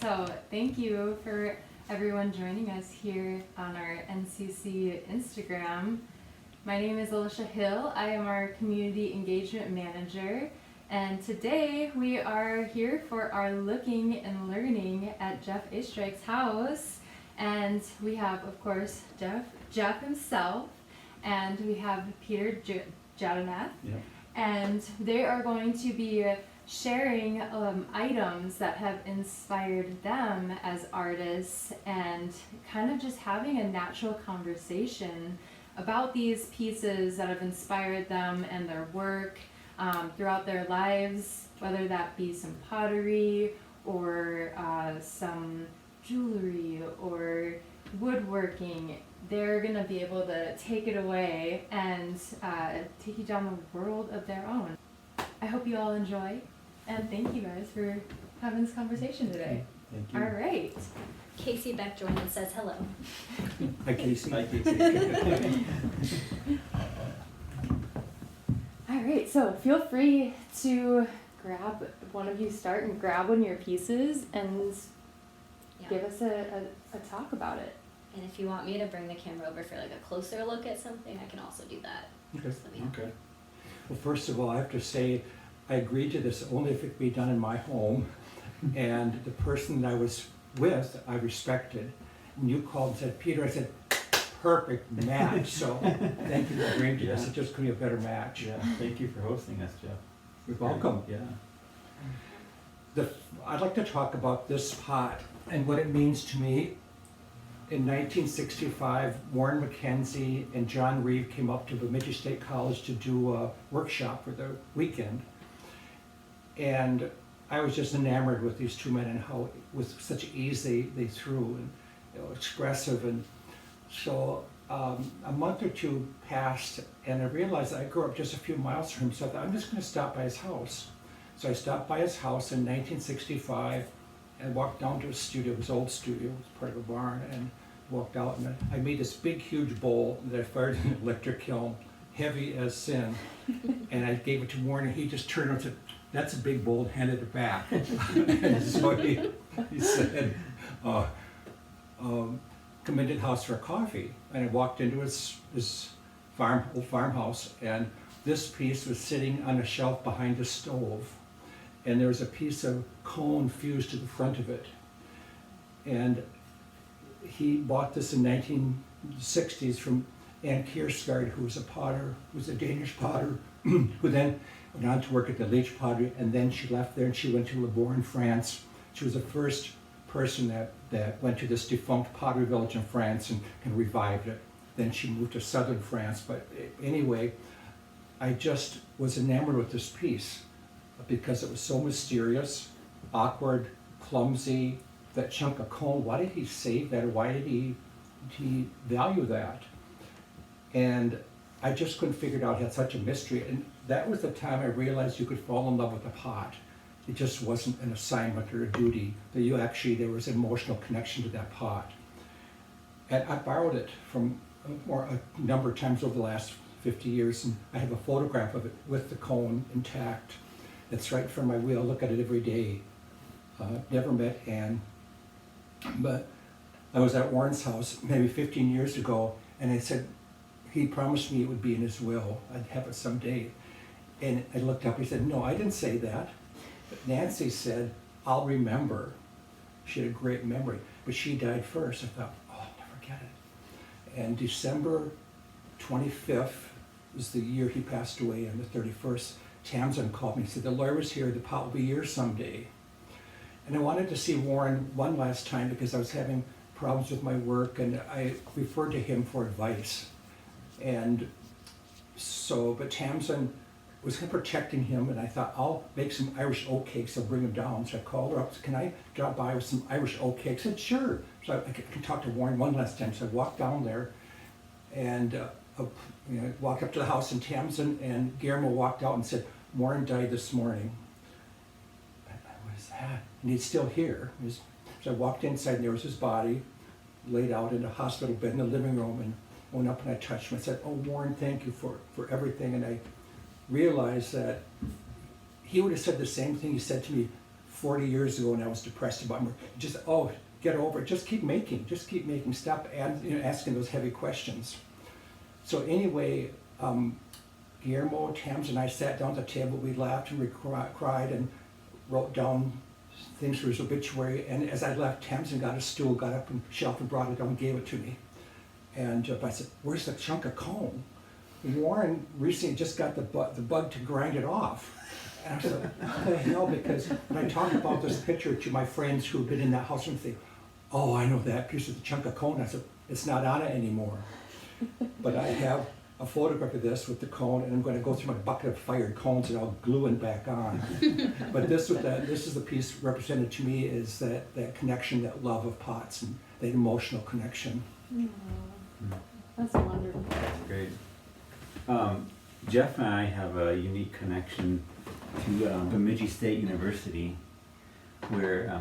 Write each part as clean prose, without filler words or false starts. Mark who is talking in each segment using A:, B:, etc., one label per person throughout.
A: So thank you for everyone joining us here on our NCC Instagram. My name is Alicia Hill. I am our Community Engagement Manager. And today we are here for our looking and learning at Jeff Oestreich's house. And we have, of course, Jeff himself, and we have Peter Jadoonath.
B: Yeah.
A: And they are going to be sharing items that have inspired them as artists and kind of just having a natural conversation about these pieces that have inspired them and their work throughout their lives, whether that be some pottery or some jewelry or woodworking. They're gonna be able to take it away and take you down the world of their own. I hope you all enjoy, and thank you guys for having this conversation today.
B: Thank you.
A: All right.
C: Casey Beck joined and says hello.
B: Hi, Casey.
D: Hi, Casey.
A: All right, so feel free to grab, one of you start and grab one of your pieces and give us a talk about it.
C: And if you want me to bring the camera over for like a closer look at something, I can also do that.
B: Okay.
C: Just let me know.
B: Okay. Well, first of all, I have to say, I agreed to this only if it could be done in my home. And the person that I was with, I respected. When you called and said, Peter, I said, perfect match. So thank you for agreeing to this. It just couldn't be a better match.
D: Yeah, thank you for hosting us, Jeff.
B: You're welcome.
D: Yeah.
B: I'd like to talk about this pot and what it means to me. In 1965, Warren McKenzie and John Reeve came up to Bemidji State College to do a workshop for the weekend. And I was just enamored with these two men and how with such ease they threw, and expressive. And so a month or two passed, and I realized that I grew up just a few miles from him, so I thought, I'm just going to stop by his house. So I stopped by his house in 1965 and walked down to his studio, his old studio, it was part of a barn, and walked out, and I made this big, huge bowl that I fired in an electric kiln, heavy as sin, and I gave it to Warren, and he just turned around and said, that's a big bowl, and handed it back. And so he said, come into the house for a coffee. And I walked into his old farmhouse, and this piece was sitting on a shelf behind the stove. And there was a piece of cone fused to the front of it. And he bought this in 1960s from Anne Kiersgaard, who was a potter, who was a Danish potter, who then went on to work at the Leach Pottery, and then she left there and she went to Libourne in France. She was the first person that went to this defunct pottery village in France and revived it. Then she moved to southern France, but anyway, I just was enamored with this piece because it was so mysterious, awkward, clumsy, that chunk of cone. Why did he save that, or why did he value that? And I just couldn't figure it out. It had such a mystery, and that was the time I realized you could fall in love with a pot. It just wasn't an assignment or a duty, that there was an emotional connection to that pot. And I borrowed it from a number of times over the last 50 years, and I have a photograph of it with the cone intact. It's right in front of my wheel. I look at it every day. Never met Anne, but I was at Warren's house maybe 15 years ago, and I said, he promised me it would be in his will. I'd have it someday. And I looked up, he said, no, I didn't say that. But Nancy said, I'll remember. She had a great memory, but she died first. I thought, oh, I'll never get it. And December 25th was the year he passed away, and the 31st, Tamsin called me and said, the lawyer was here, the pot will be yours someday. And I wanted to see Warren one last time because I was having problems with my work, and I referred to him for advice. And so, but Tamsin was protecting him, and I thought, I'll make some Irish oat cakes, I'll bring them down. So I called her up, said, can I drop by with some Irish oat cakes? I said, sure. So I can talk to Warren one last time. So I walked down there, and walked up to the house, and Tamsin and Guillermo walked out and said, Warren died this morning. What is that? And he's still here. So I walked inside, and there was his body laid out in a hospital bed in the living room, and went up and I touched him. I said, oh, Warren, thank you for everything. And I realized that he would have said the same thing he said to me 40 years ago, and I was depressed about it. Just, oh, get over it. Just keep making. Stop asking those heavy questions. So anyway, Guillermo, Tams, and I sat down at the table. We laughed and we cried and wrote down things for his obituary. And as I left, Tamsin got a stool, got up and shelf and brought it down and gave it to me. And I said, "Where's the chunk of cone?" Warren recently just got the bug to grind it off. And I said, "What the hell?" Because when I talked about this picture to my friends who've been in that house, and they, "Oh, I know that piece of the chunk of cone." I said, "It's not on it anymore." But I have a photograph of this with the cone, and I'm going to go through my bucket of fired cones and I'll glue it back on. But this is the piece represented to me, is that connection, that love of pots, and that emotional connection.
A: Aww. That's wonderful.
D: That's great. Jeff and I have a unique connection to Bemidji State University, where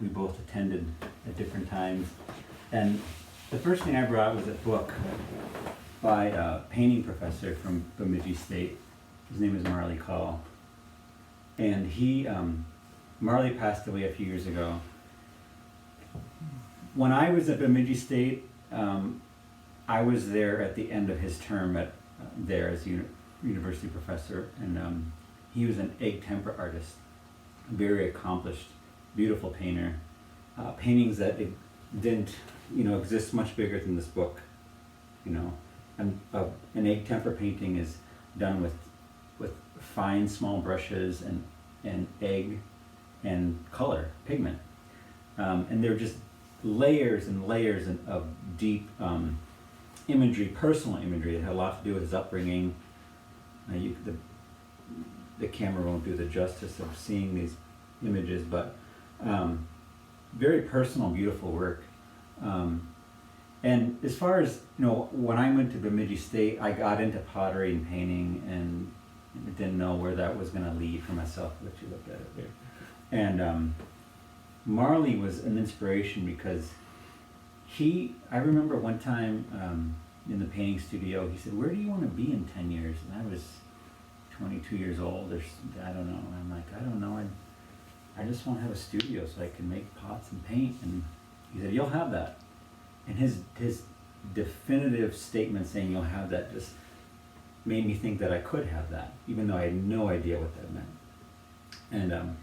D: we both attended at different times. And the first thing I brought was a book by a painting professor from Bemidji State. His name is Marley Call. And Marley passed away a few years ago. When I was at Bemidji State, I was there at the end of his term there as university professor, and he was an egg temper artist, very accomplished, beautiful painter. Paintings that didn't, exist much bigger than this book, And an egg temper painting is done with fine small brushes and egg and color, pigment, and they're just layers and layers of deep imagery, personal imagery. It had a lot to do with his upbringing. The camera won't do the justice of seeing these images, but very personal, beautiful work. And as far as, when I went to Bemidji State, I got into pottery and painting and didn't know where that was going to lead for myself, but you look at it there. And Marley was an inspiration because I remember one time in the painting studio, he said, "Where do you want to be in 10 years?" And I was 22 years old, or I don't know. And I'm like, I don't know. I just want to have a studio so I can make pots and paint. And he said, "You'll have that." And his definitive statement saying you'll have that just made me think that I could have that, even though I had no idea what that meant. And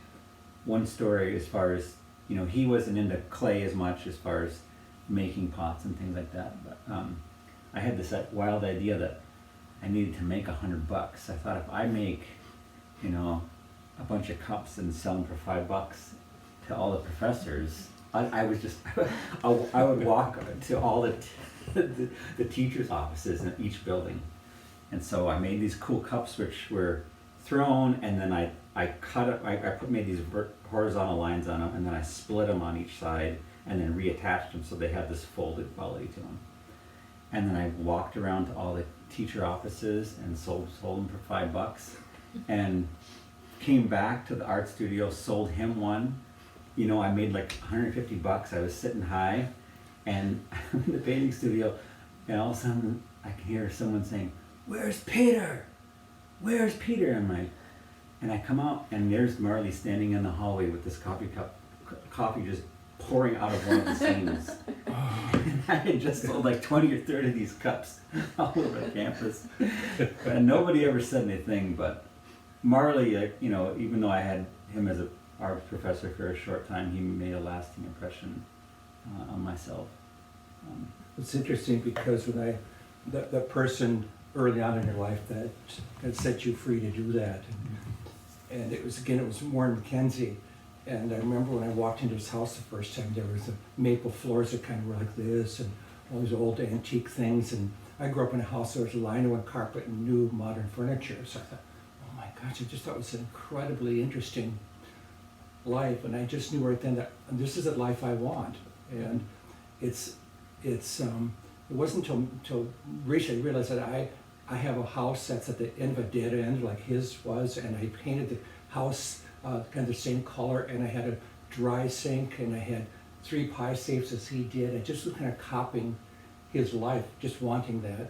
D: one story, as far as, he wasn't into clay as much as far as making pots and things like that, but I had this wild idea that I needed to make $100. I thought if I make, a bunch of cups and sell them for $5 to all the professors, I was just, I would walk to all the teachers' offices in each building. And so I made these cool cups which were thrown, and then I cut it, made these horizontal lines on them, and then I split them on each side and then reattached them so they had this folded quality to them. And then I walked around to all the teacher offices and sold them for $5, and came back to the art studio, sold him one. I made like $150. I was sitting high, and I'm in the painting studio, and all of a sudden I can hear someone saying, "Where's Peter? Where's Peter?" And I come out, and there's Marley standing in the hallway with this coffee just pouring out of one of the seams. And I had just sold like 20 or 30 of these cups all over the campus. And nobody ever said anything, but Marley, even though I had him as an art professor for a short time, he made a lasting impression on myself.
B: It's interesting because when that person early on in your life that had set you free to do that, and it was Warren McKenzie. And I remember when I walked into his house the first time, there was the maple floors that kind of were like this, and all these old antique things. And I grew up in a house where there was lino and carpet and new modern furniture. So I thought, oh my gosh, I just thought it was an incredibly interesting life. And I just knew right then that this is the life I want. And it wasn't until recently I realized that I have a house that's at the end of a dead end like his was, and I painted the house kind of the same color, and I had a dry sink, and I had 3 pie safes as he did. I just was kind of copying his life, just wanting that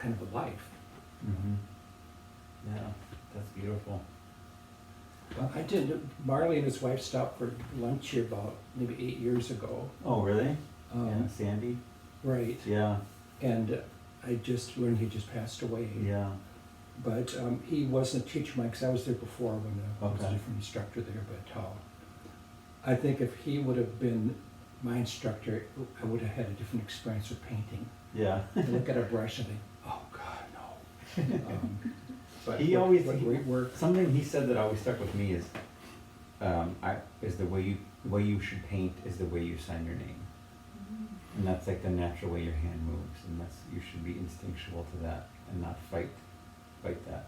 B: kind of a life.
D: Mm-hmm. Yeah, that's beautiful.
B: Well, I did, Marley and his wife stopped for lunch here about maybe 8 years ago.
D: Oh, really?
B: Um,
D: Yeah, Sandy?
B: Right,
D: Yeah,
B: and I just learned he just passed away.
D: yeah.
B: But he wasn't a teacher, Mike, because I was there before when I was a
D: Okay.
B: different instructor there. But I think if he would have been my instructor, I would have had a different experience with painting.
D: Yeah.
B: I look at a brush and think, oh God, no. But
D: He
B: what-
D: always-
B: what great work.
D: Something he said that always stuck with me is, is the way you should paint is the way you sign your name. And that's like the natural way your hand moves, and you should be instinctual to that and not fight that.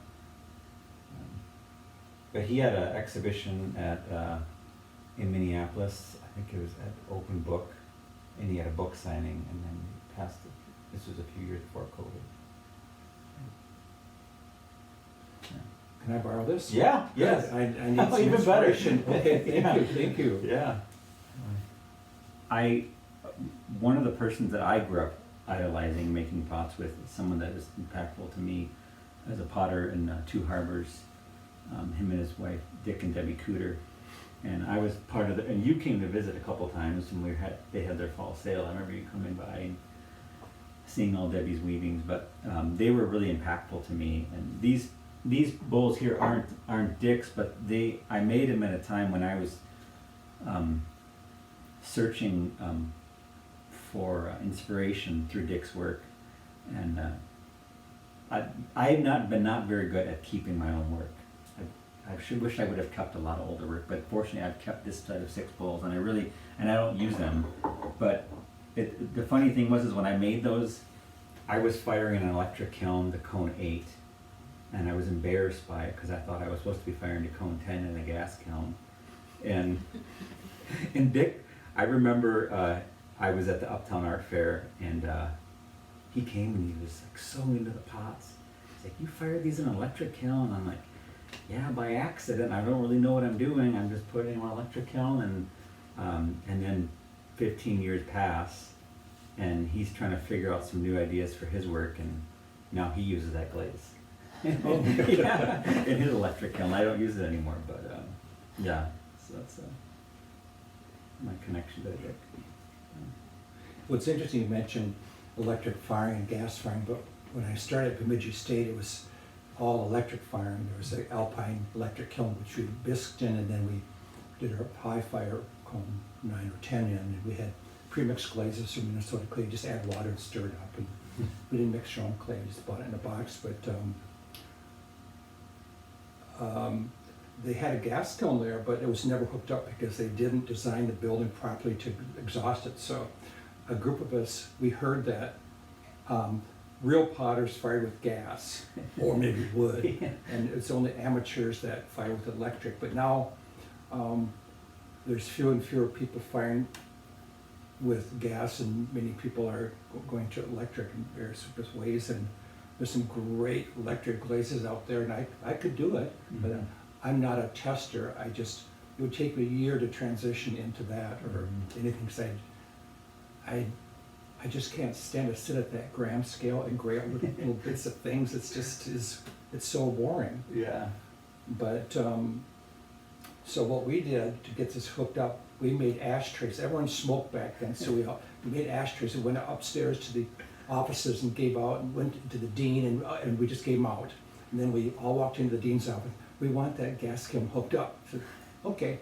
D: But he had an exhibition in Minneapolis, I think it was at Open Book, and he had a book signing, and then he passed it. This was a few years before COVID.
B: Can I borrow this?
D: Yeah, yes.
B: I need
D: Oh,
B: some
D: even better.
B: inspiration. Okay,
D: Yeah.
B: thank you.
D: Yeah. One of the persons that I grew up idolizing, making pots with, is someone that is impactful to me as a potter in Two Harbors. Him and his wife, Dick and Debbie Cooter. And I was part of and you came to visit a couple times, and they had their fall sale. I remember you coming by and seeing all Debbie's weavings, but they were really impactful to me. And these bowls here aren't Dick's, but I made them at a time when I was searching for inspiration through Dick's work, and I have not been very good at keeping my own work. I should wish I would have kept a lot of older work, but fortunately I've kept this set of 6 bowls, and I don't use them. But the funny thing was when I made those, I was firing an electric kiln, the Cone 8, and I was embarrassed by it because I thought I was supposed to be firing the Cone 10 in a gas kiln. And Dick, I remember I was at the Uptown Art Fair, and he came and he was like so into the pots. He's like, "You fired these in an electric kiln?" I'm like, "Yeah, by accident. I don't really know what I'm doing. I'm just putting it in an electric kiln." And then 15 years pass, and he's trying to figure out some new ideas for his work, and now he uses that glaze. Yeah, in his electric kiln. I don't use it anymore, but yeah. So that's my connection to Dick.
B: What's interesting, you mentioned electric firing and gas firing, but when I started at Bemidji State, it was all electric firing. There was an Alpine electric kiln, which we bisked in, and then we did our high fire cone 9 or 10 in, and we had pre-mixed glazes from Minnesota clay. Just add water and stir it up, and we didn't mix our own clay, we just bought it in a box. But they had a gas kiln there, but it was never hooked up because they didn't design the building properly to exhaust it. So a group of us, we heard that real potters fired with gas, or maybe wood, and it's only amateurs that fire with electric. But now there's fewer and fewer people firing with gas, and many people are going to electric in various ways. And there's some great electric glazes out there, and I could do it, but I'm not a tester. It would take me a year to transition into that or anything. Cause I just can't stand to sit at that gram scale and grade little bits of things. It's so boring.
D: Yeah.
B: But so what we did to get this hooked up, we made ashtrays. Everyone smoked back then, so we made ashtrays and went upstairs to the offices and gave out, and went to the dean, and we just gave them out. And then we all walked into the dean's office. We want that gas kiln hooked up. I said, okay.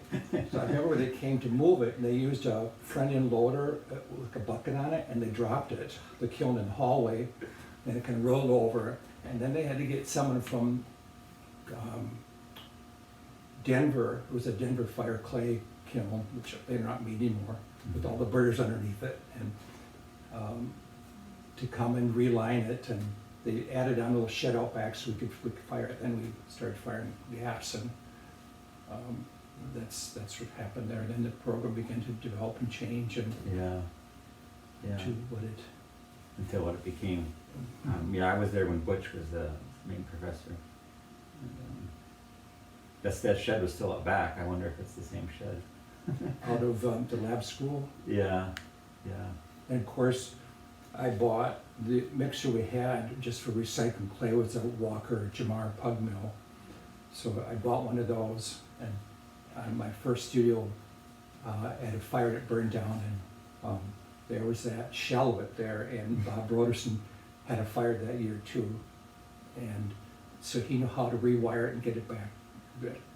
B: So I remember they came to move it, and they used a front-end loader with a bucket on it, and they dropped it, the kiln, in the hallway, and it kind of rolled over. And then they had to get someone from Denver. It was a Denver fire clay kiln, which they're not made anymore, with all the burners underneath it, and to come and reline it, and they added on a little shed out back so we could fire it. Then we started firing gas, and that's what happened there. Then the program began to develop and change, and
D: Yeah.
B: to what it.
D: Until what it became. I was there when Butch was the main professor. And, that shed was still up back. I wonder if it's the same shed.
B: Out of the lab school.
D: Yeah.
B: And of course, I bought the mixer we had just for recycling clay. It was a Walker Jamar Pug Mill. So I bought one of those, And my first studio, I had a fire that burned down, and there was that shell of it there, and Bob Broderson had a fire that year too. And so he knew how to rewire it and get it back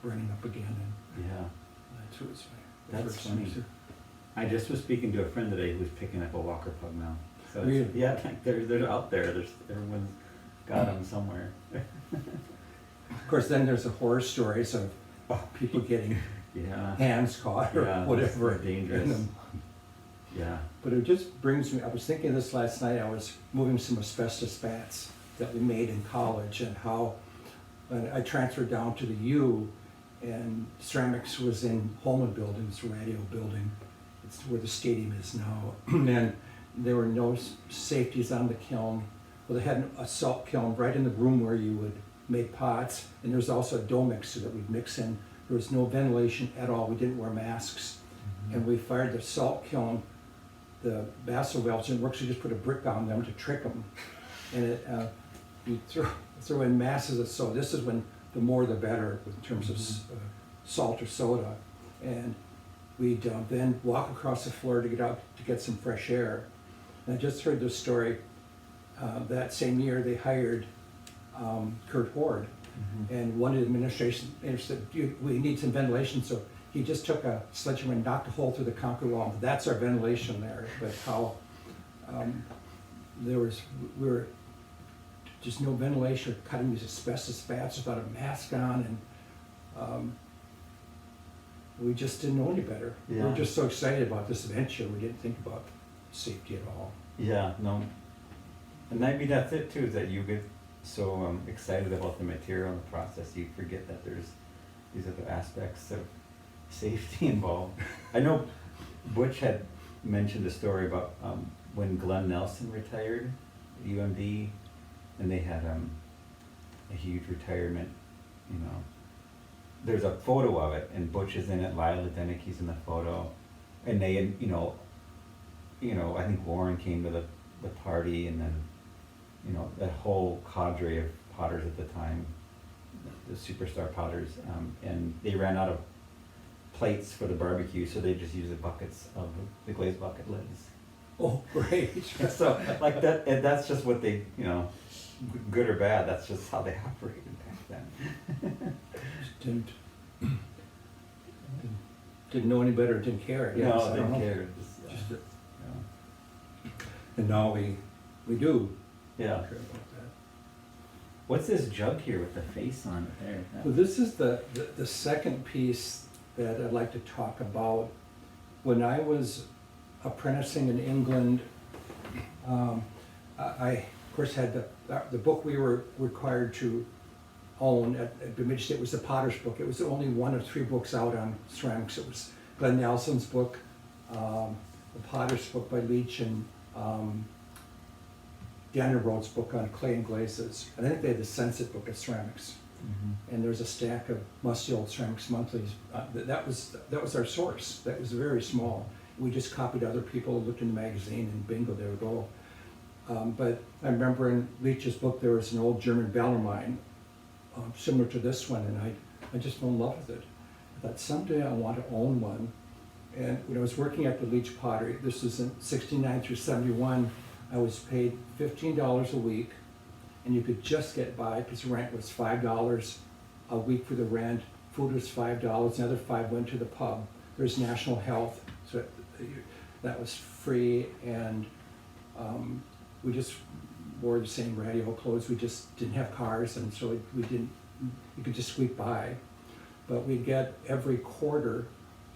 B: burning up again, and
D: Yeah,
B: that's what it's
D: that's funny. I just was speaking to a friend today who was picking up a Walker Pug now. So
B: Really?
D: it's, yeah, like they're out there. Everyone's got them somewhere.
B: Of course, then there's the horror stories of people getting
D: Yeah.
B: hands caught or
D: Yeah,
B: whatever.
D: they're dangerous.
B: in them.
D: Yeah.
B: But it just brings me, I was thinking of this last night, I was moving some asbestos bats that we made in college, and how when I transferred down to the U, and ceramics was in Holman Building, it's a radio building, it's where the stadium is now, and there were no safeties on the kiln. Well, they had a salt kiln right in the room where you would make pots, and there was also a dough mixer that we'd mix in. There was no ventilation at all, we didn't wear masks, and we fired the salt kiln. The basso valves didn't work, so you just put a brick on them to trick them. And it, you throw in masses of soda. This is when the more the better in terms of salt or soda. And we'd then walk across the floor to get out to get some fresh air. And I just heard this story. That same year they hired Kurt Hord. And one of the administration said, we need some ventilation, so he just took a sledgehammer and knocked a hole through the concrete wall. That's our ventilation there. But how we were just no ventilation, cutting these asbestos bats without a mask on, and we just didn't know any better. We were
D: Yeah.
B: just so excited about this venture, we didn't think about safety at all.
D: Yeah, no. And maybe that's it too, is that you get so excited about the material and the process, you forget that there's these other aspects of safety involved. I know Butch had mentioned a story about when Glenn Nelson retired at UMD, and they had a huge retirement, you know. There's a photo of it, and Butch is in it, Lila Denike's in the photo, and they, you know, I think Warren came to the party, and then, you know, that whole cadre of potters at the time, the superstar potters, and they ran out of plates for the barbecue, so they just used the buckets of the glazed bucket lids.
B: Oh, great.
D: And so, like that, and that's just what they, you know, good or bad, that's just how they operated back then.
B: Didn't know any better, didn't care, I guess.
D: No,
B: I
D: they
B: don't know.
D: cared.
B: Just that-
D: Yeah.
B: And now we do
D: Yeah.
B: care about that.
D: What's this jug here with the face on it there?
B: Well, this is the second piece that I'd like to talk about. When I was apprenticing in England, I of course had the book we were required to own at Bemidji State was the Potter's book. It was only one of 3 books out on ceramics. It was Glenn Nelson's book, the Potter's book by Leach, and Daniel Rhodes' book on clay and glazes. And I think they had the Sensit book of ceramics. And there's a stack of musty old ceramics monthlies. That was our source. That was very small. We just copied other people, looked in the magazine, and bingo, there we go. But I remember in Leach's book there was an old German Bellarmine, similar to this one, and I just fell in love with it. I thought someday I want to own one. And when I was working at the Leach Pottery, this was in 69 through 71, I was paid $15 a week, and you could just get by because rent was $5 a week for the rent, food was $5, another $5 went to the pub. There's National Health, so that was free, and we just wore the same radio clothes. We just didn't have cars, and so you could just squeak by. But we'd get every quarter,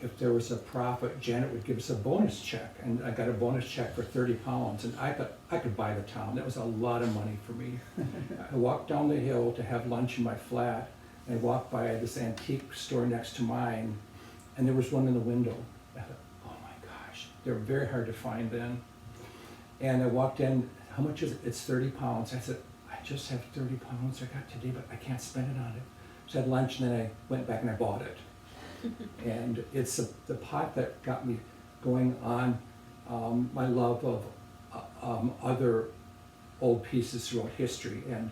B: if there was a profit, Janet would give us a bonus check, and I got a bonus check for 30 pounds, and I could buy the town. That was a lot of money for me. I walked down the hill to have lunch in my flat, and I walked by this antique store next to mine, and there was one in the window. I thought, oh my gosh, they were very hard to find then. And I walked in, how much is it? It's 30 pounds. I said, I just have 30 pounds I got today, but I can't spend it on it. So I had lunch, and then I went back and I bought it. And it's the pot that got me going on my love of other old pieces throughout history. And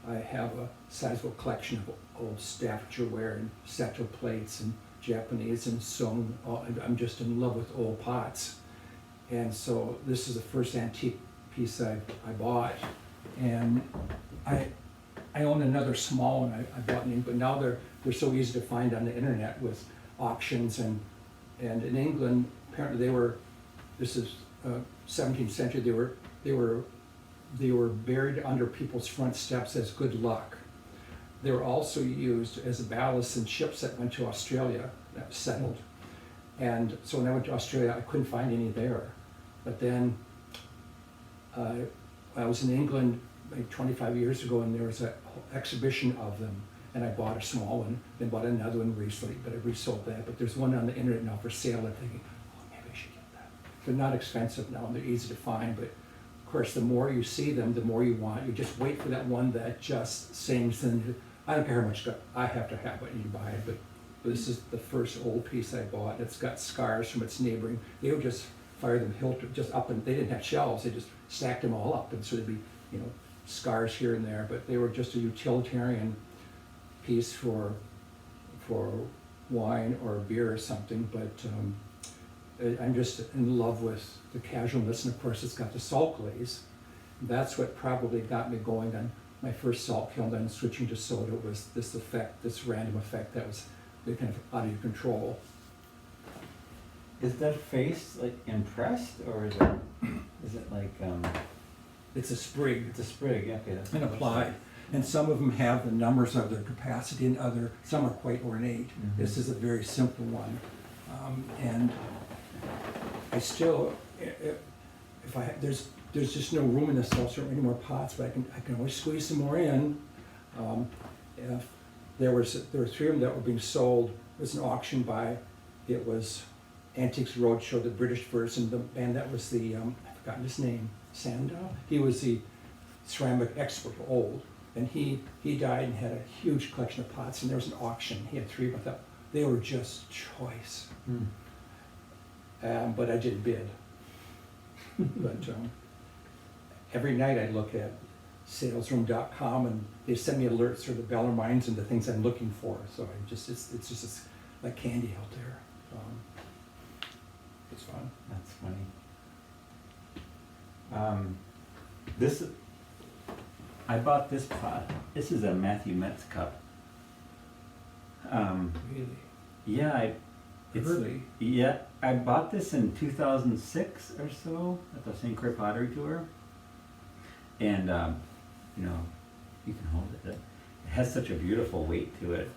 B: I have a sizable collection of old Staffordshire and Seto plates and Japanese and sewn. I'm just in love with old pots. And so this is the first antique piece I bought. And I own another small one I bought in, but now they're so easy to find on the internet with auctions. And in England, apparently this is 17th century, they were buried under people's front steps as good luck. They were also used as a ballast in ships that went to Australia that settled. And so when I went to Australia, I couldn't find any there. But then I was in England like 25 years ago, and there was an exhibition of them, and I bought a small one, then bought another one recently, but I resold that. But there's one on the internet now for sale. I'm thinking, oh, maybe I should get that. They're not expensive now, and they're easy to find, but of course, the more you see them, the more you want. You just wait for that one that just sings, and I don't care how much I have to have it, and you buy it, but this is the first old piece I bought. It's got scars from its neighboring. They would just fire them hilt just up, and they didn't have shelves. They just stacked them all up, and so there'd be, scars here and there, but they were just a utilitarian piece for wine or beer or something. But I'm just in love with the casualness, and of course it's got the salt glaze. That's what probably got me going on my first salt kiln, then switching to soda, was this effect, this random effect that was kind of out of your control.
D: Is that face like impressed, or is it like
B: It's a sprig.
D: it's a sprig? Okay, that's
B: And
D: what it looks
B: applied. And some of them have the numbers of their capacity, and some are quite ornate.
D: Mhm.
B: This is a very simple one. And I still, there's just no room in the seltzer or any more pots, but I can always squeeze some more in. If there were 3 of them that were being sold. It was an auction it was Antiques Roadshow, the British version, and that was I've forgotten his name, Sandow? He was the ceramic expert, old, and he died and had a huge collection of pots, and there was an auction. He had 3 of them. They were just choice. But I didn't bid. But every night I look at salesroom.com, and they send me alerts for the Bellarmines and the things I'm looking for. So it's just like candy out there. It's fun.
D: That's funny. I bought this pot. This is a Matthew Metz cup.
B: Really?
D: Yeah,
B: Early.
D: Yeah, I bought this in 2006 or so at the St. Croix Pottery Tour. And, you can hold it. It has such a beautiful weight to it.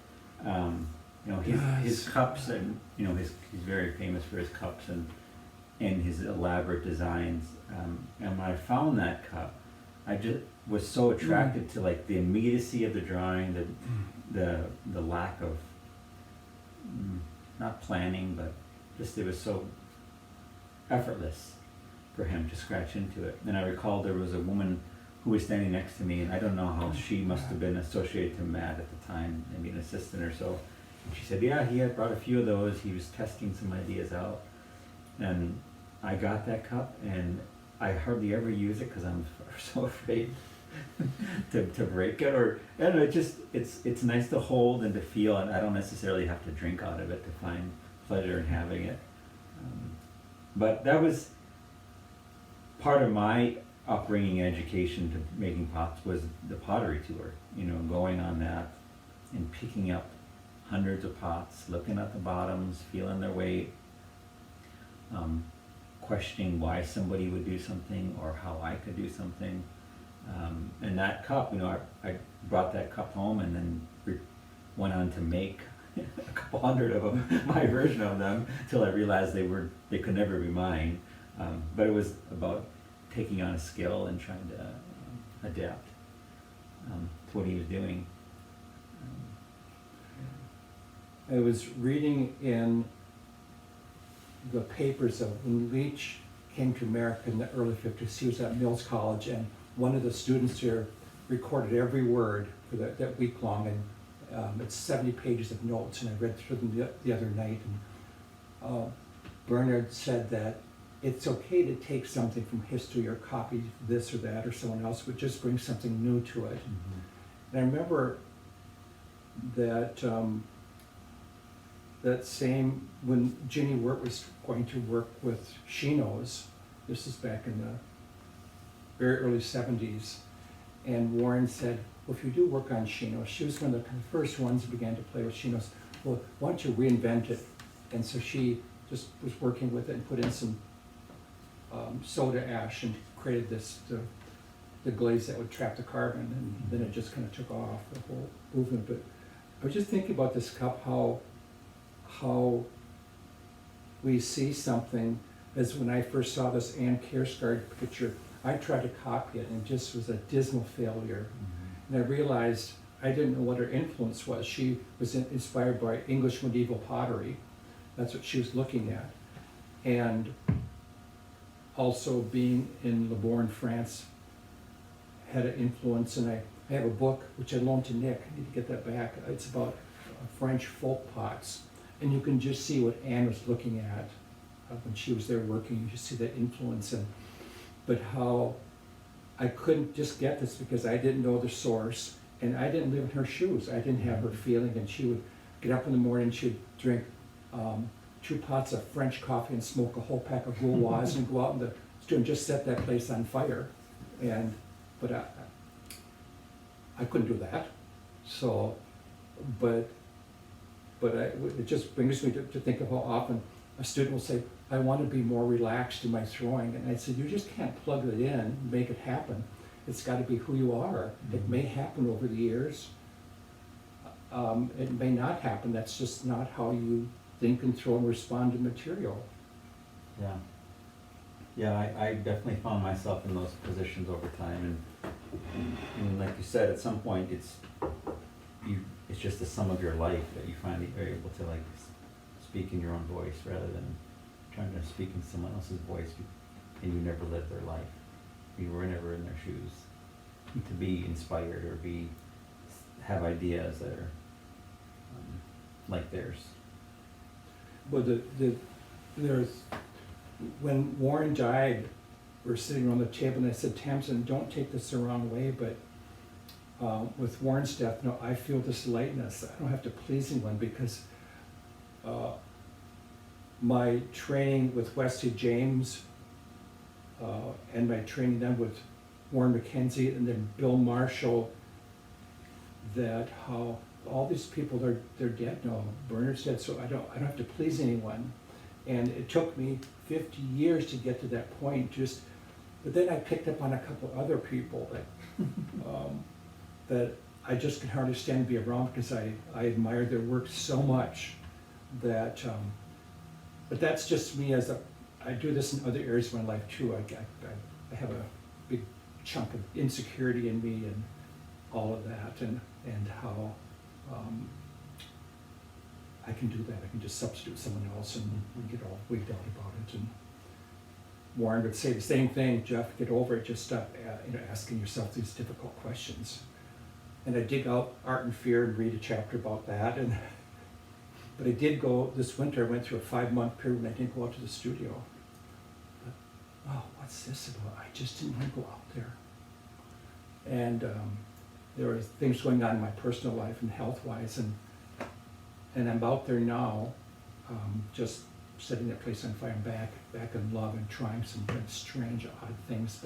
D: His cups, and he's very famous for his cups and his elaborate designs. And when I found that cup, I just was so attracted to like the immediacy of the drawing, the lack of not planning, but just it was so effortless for him to scratch into it. And I recall there was a woman who was standing next to me, and I don't know how she must have been associated to Matt at the time, maybe an assistant or so. And she said, yeah, he had brought a few of those. He was testing some ideas out. And I got that cup, and I hardly ever use it because I'm so afraid to break it. Or I don't know, it's nice to hold and to feel, and I don't necessarily have to drink out of it to find pleasure in having it. But that was part of my upbringing and education to making pots, was the pottery tour. Going on that and picking up hundreds of pots, looking at the bottoms, feeling their weight, questioning why somebody would do something or how I could do something. And that cup, I brought that cup home and then went on to make a couple hundred of them, my version of them, till I realized they could never be mine. But it was about taking on a skill and trying to adapt to what he was doing.
B: I was reading in the papers of when Leach came to America in the early 50s. He was at Mills College, and one of the students here recorded every word for that week long, and it's 70 pages of notes, and I read through them the other night. And Bernard said that it's okay to take something from history or copy this or that or someone else, but just bring something new to it.
D: Mm-hmm.
B: And I remember that that same, when Ginny Wirt was going to work with Chinos, this is back in the very early 70s, and Warren said, well, if you do work on Chinos, she was one of the first ones who began to play with Chinos, well, why don't you reinvent it? And so she just was working with it and put in some soda ash and created the glaze that would trap the carbon, and then it just kind of took off, the whole movement. But I was just thinking about this cup, how we see something, as when I first saw this Ann Kjaersgaard picture, I tried to copy it and it just was a dismal failure. And I realized I didn't know what her influence was. She was inspired by English medieval pottery. That's what she was looking at. And also being in Libourne, France, had an influence. And I have a book, which I loaned to Nick, I need to get that back. It's about French folk pots. And you can just see what Anne was looking at when she was there working. You just see that influence. But how I couldn't just get this because I didn't know the source, and I didn't live in her shoes. I didn't have her feeling, and she would get up in the morning, she'd drink 2 pots of French coffee and smoke a whole pack of Gauloises and go out in the street and just set that place on fire. But I couldn't do that. So, it just brings me to think of how often a student will say, I want to be more relaxed in my throwing. And I said, you just can't plug it in, make it happen. It's got to be who you are. It may happen over the years. It may not happen. That's just not how you think and throw and respond to material.
D: Yeah. Yeah, I definitely found myself in those positions over time, and like you said, at some point it's just the sum of your life that you finally are able to like speak in your own voice rather than trying to speak in someone else's voice, and you never lived their life. You were never in their shoes. To be inspired or have ideas that are like theirs.
B: But there's, when Warren died, we were sitting around the table and I said, Tamsin, don't take this the wrong way, but with Warren's death, no, I feel this lightness. I don't have to please anyone, because my training with Wesley James and my training then with Warren McKenzie and then Bill Marshall, that how all these people, they're dead now. Bernard's dead, so I don't have to please anyone. And it took me 50 years to get to that point. But then I picked up on a couple other people that I just can hardly stand to be around, because I admire their work so much that. But that's just me I do this in other areas of my life too. I have a big chunk of insecurity in me and all of that, and how I can do that. I can just substitute someone else and get all wigged out about it. And Warren would say the same thing, Jeff, get over it, just stop asking yourself these difficult questions. And I dig out Art and Fear and read a chapter about that. But I did go, this winter I went through a 5-month period when I didn't go out to the studio. But, wow, what's this about? I just didn't want to go out there. And there were things going on in my personal life and health-wise, and I'm out there now, just setting that place on fire and back in love and trying some kind of strange, odd things.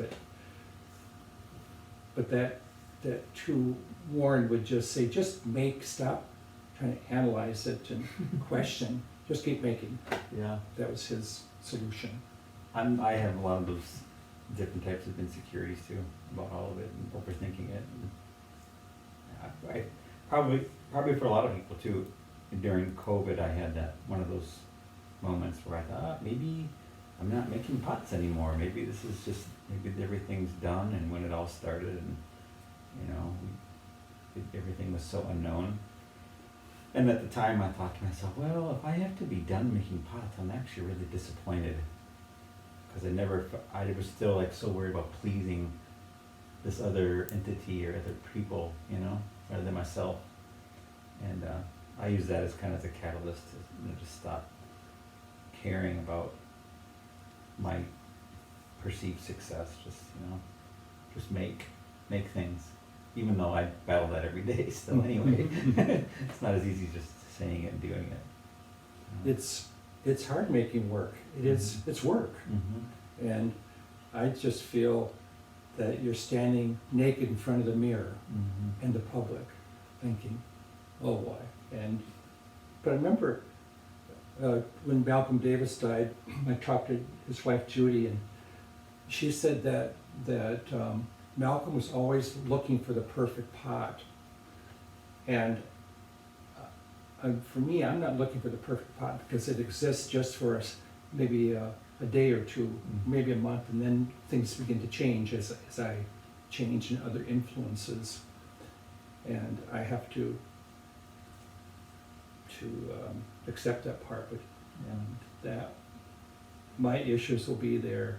B: But that too, Warren would just say, just stop trying to analyze it and question, just keep making.
D: Yeah.
B: That was his solution.
D: I have a lot of those different types of insecurities too, about all of it and overthinking it. And I probably for a lot of people too, during COVID I had one of those moments where I thought, maybe I'm not making pots anymore. Maybe this is just, maybe everything's done, and when it all started, and everything was so unknown. And at the time I thought to myself, well, if I have to be done making pots, I'm actually really disappointed. Because I was still like so worried about pleasing this other entity or other people, rather than myself. And I use that as kind of a catalyst to just stop caring about my perceived success. Just make things. even though I battle that every day still anyway. It's not as easy just saying it and doing it.
B: It's hard making work. It is, it's work.
D: Mm-hmm.
B: And I just feel that you're standing naked in front of the mirror
D: Mm-hmm.
B: and the public thinking, oh boy. But I remember when Malcolm Davis died, I talked to his wife Judy, and she said that Malcolm was always looking for the perfect pot. And for me, I'm not looking for the perfect pot because it exists just for us, maybe a day or two, maybe a month, and then things begin to change as I change in other influences. And I have to accept that part, but that my issues will be there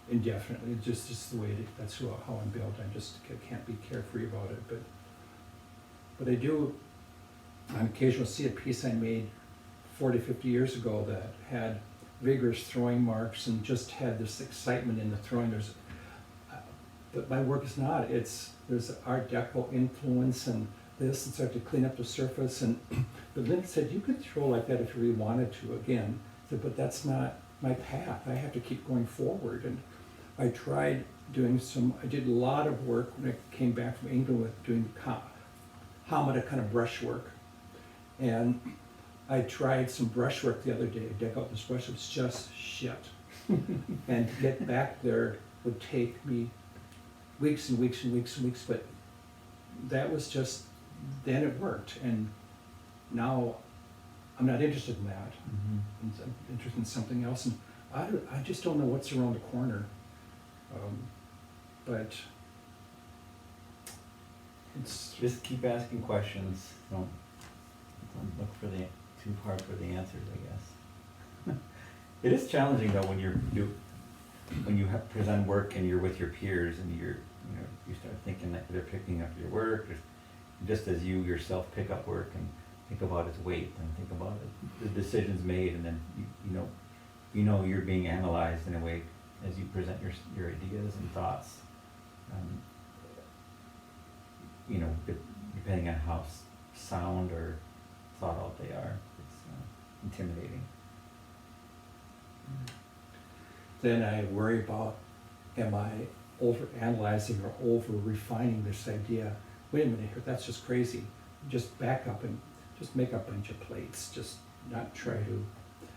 B: indefinitely. Just the way that's how I'm built. I just can't be carefree about it. But I do on occasion see a piece I made 40, 50 years ago that had vigorous throwing marks and just had this excitement in the throwing. But my work is not. There's an Art Deco influence and this, and start to clean up the surface. But Lynn said, you could throw like that if you really wanted to. Again, said, but that's not my path. I have to keep going forward. And I tried I did a lot of work when I came back from England with doing Hamada kind of brushwork. And I tried some brushwork the other day. I dug out this brush, it was just shit. And to get back there would take me weeks and weeks and weeks and weeks, but that was just, then it worked. And now I'm not interested in that.
D: Mm-hmm.
B: I'm interested in something else. And I just don't know what's around the corner. But it's
D: Just keep asking questions. Don't look too hard for the answers, I guess. It is challenging though when you present work and you're with your peers and you start thinking that they're picking up your work, or just as you yourself pick up work and think about its weight and think about it, the decisions made, and then you know you're being analyzed in a way as you present your ideas and thoughts. Depending on how sound or thought out they are, it's intimidating.
B: then I worry about, am I over analyzing or over refining this idea? Wait a minute here, that's just crazy. Just back up and just make a bunch of plates, just not try to.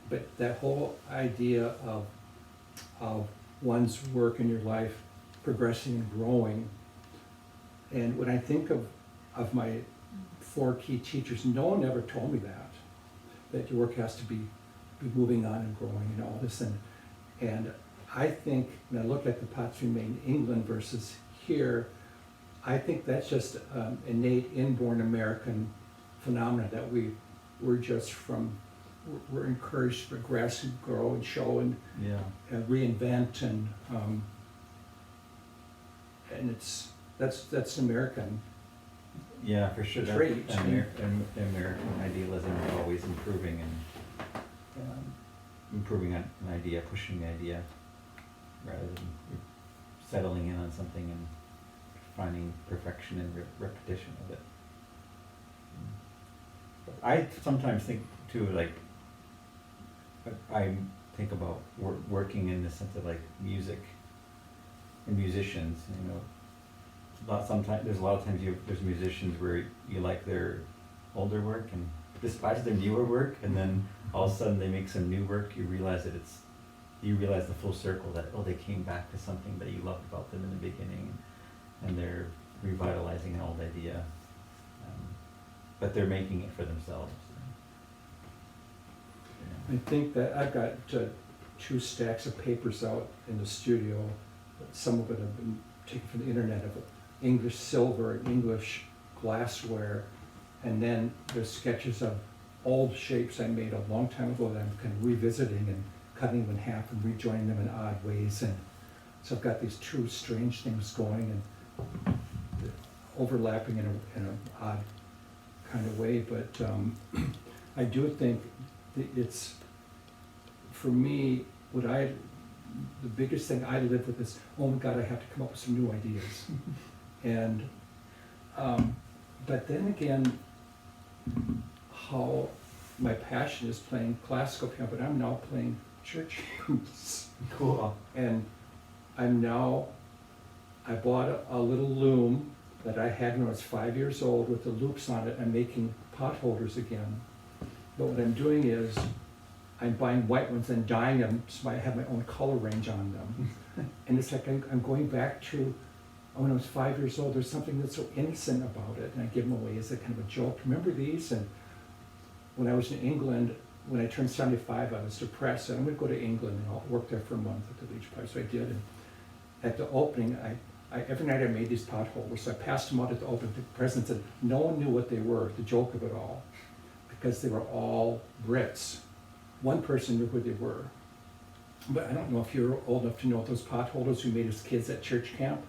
B: But that whole idea of one's work in your life progressing and growing, and when I think of my 4 key teachers, no one ever told me that your work has to be moving on and growing and all this. And I think, when I look at the pots we made in England versus here, I think that's just innate, inborn American phenomena that we're encouraged to progress and grow and show and reinvent, and that's American.
D: Yeah, for sure.
B: Trait.
D: American idealism is always improving and improving an idea, pushing the idea, rather than settling in on something and finding perfection in repetition of it. I sometimes think too, like, I think about working in the sense of like music and musicians, you know. There's a lot of times there's musicians where you like their older work and despise their newer work, and then all of a sudden they make some new work. You realize the full circle, that they came back to something that you loved about them in the beginning, and they're revitalizing an old idea, but they're making it for themselves.
B: I think that I've got 2 stacks of papers out in the studio. Some of it have been taken from the internet, of English silver and English glassware, and then there's sketches of old shapes I made a long time ago that I'm kind of revisiting and cutting them in half and rejoining them in odd ways. And so I've got these 2 strange things going and overlapping in an odd kind of way. But I do think that it's, for me, the biggest thing I live with is, oh my God, I have to come up with some new ideas. And, but then again, how my passion is playing classical piano, but I'm now playing church hymns.
D: Cool.
B: And I bought a little loom that I had when I was 5 years old with the loops on it. I'm making pot holders again. But what I'm doing is I'm buying white ones and dyeing them so I have my own color range on them. And it's like I'm going back to when I was 5 years old. There's something that's so innocent about it, and I give them away as a kind of a joke. Remember these? And when I was in England, when I turned 75, I was depressed. And I'm going to go to England and I'll work there for a month at the Leech Park. So I did. And at the opening, every night I made these pot holders. So I passed them out at the opening to presents, and no one knew what they were, the joke of it all, because they were all Brits. One person knew who they were. But I don't know if you're old enough to know those pot holders we made as kids at church camp.